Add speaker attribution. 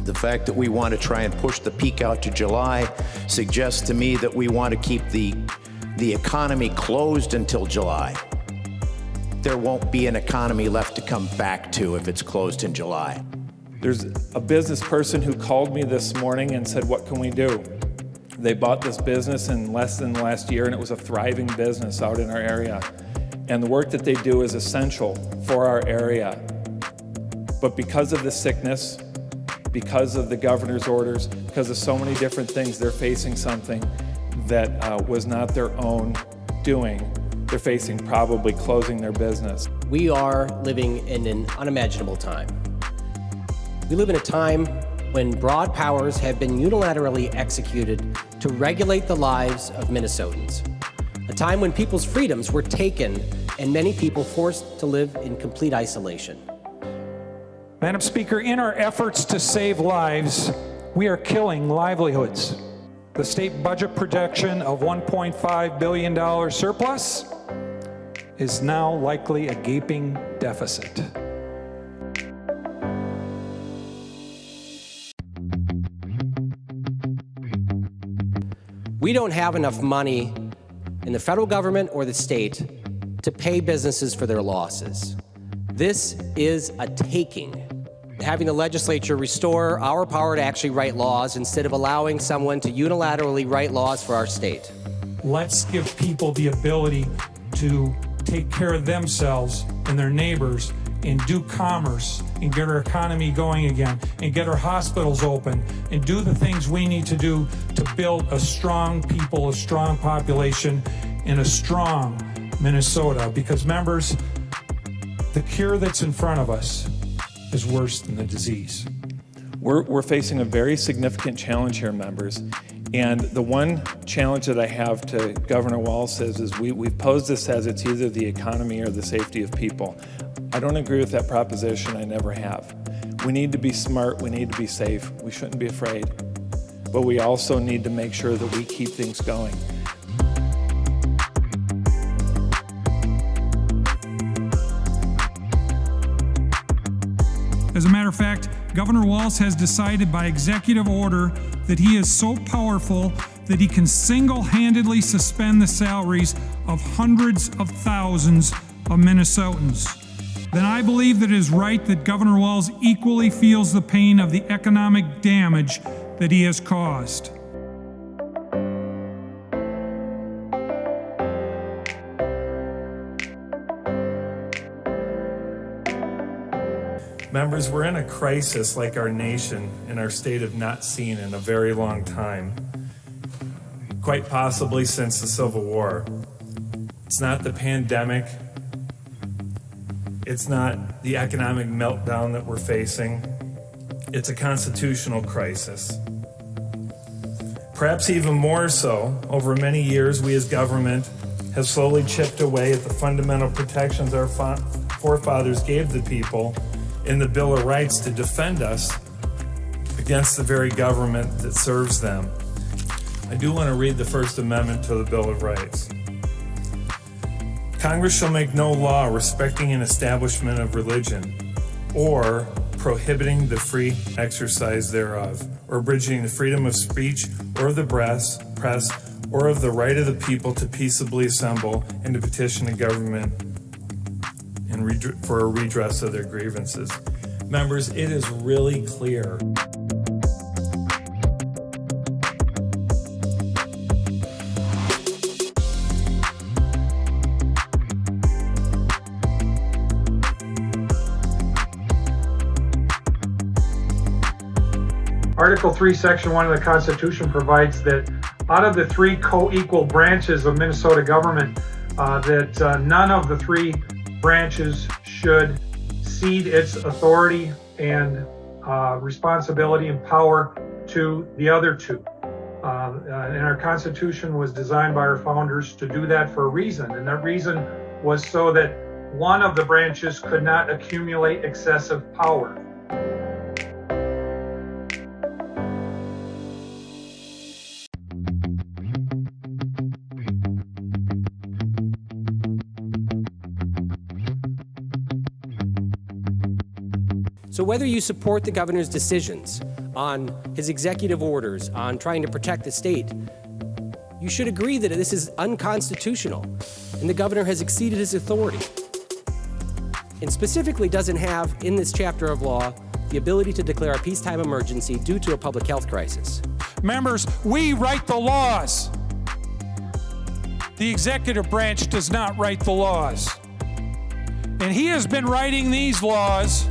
Speaker 1: The fact that we want to try and push the peak out to July suggests to me that we want to keep the economy closed until July. There won't be an economy left to come back to if it's closed in July.
Speaker 2: There's a business person who called me this morning and said, what can we do? They bought this business in less than last year, and it was a thriving business out in our area. And the work that they do is essential for our area. But because of the sickness, because of the governor's orders, because of so many different things, they're facing something that was not their own doing. They're facing probably closing their business.
Speaker 3: We are living in an unimaginable time. We live in a time when broad powers have been unilaterally executed to regulate the lives of Minnesotans. A time when people's freedoms were taken and many people forced to live in complete isolation.
Speaker 4: Madam Speaker, in our efforts to save lives, we are killing livelihoods. The state budget projection of $1.5 billion surplus is now likely a gaping deficit.
Speaker 3: We don't have enough money in the federal government or the state to pay businesses for their losses. This is a taking. Having the legislature restore our power to actually write laws instead of allowing someone to unilaterally write laws for our state.
Speaker 4: Let's give people the ability to take care of themselves and their neighbors and do commerce and get our economy going again and get our hospitals open and do the things we need to do to build a strong people, a strong population, and a strong Minnesota. Because members, the cure that's in front of us is worse than the disease.
Speaker 2: We're facing a very significant challenge here, members. And the one challenge that I have to Governor Walz is we've posed this as it's either the economy or the safety of people. I don't agree with that proposition. I never have. We need to be smart. We need to be safe. We shouldn't be afraid. But we also need to make sure that we keep things going.
Speaker 5: As a matter of fact, Governor Walz has decided by executive order that he is so powerful that he can single-handedly suspend the salaries of hundreds of thousands of Minnesotans. Then I believe that it is right that Governor Walz equally feels the pain of the economic damage that he has caused.
Speaker 2: Members, we're in a crisis like our nation and our state have not seen in a very long time, quite possibly since the Civil War. It's not the pandemic. It's not the economic meltdown that we're facing. It's a constitutional crisis. Perhaps even more so, over many years, we as government have slowly chipped away at the fundamental protections our forefathers gave the people in the Bill of Rights to defend us against the very government that serves them. I do want to read the First Amendment to the Bill of Rights. Congress shall make no law respecting an establishment of religion or prohibiting the free exercise thereof, or abridging the freedom of speech or of the press, or of the right of the people to peaceably assemble and to petition the government for a redress of their grievances. Members, it is really clear.
Speaker 6: Article 3, Section 1 of the Constitution provides that out of the three co-equal branches of Minnesota government, that none of the three branches should cede its authority and responsibility and power to the other two. And our Constitution was designed by our founders to do that for a reason. And that reason was so that one of the branches could not accumulate excessive power.
Speaker 3: So So whether you support the governor's decisions on his executive orders on trying to protect the state, you should agree that this is unconstitutional and the governor has exceeded his authority and specifically doesn't have in this chapter of law the ability to declare a peacetime emergency due to a public health crisis.
Speaker 4: Members, we write the laws. The executive branch does not write the laws. And he has been writing these laws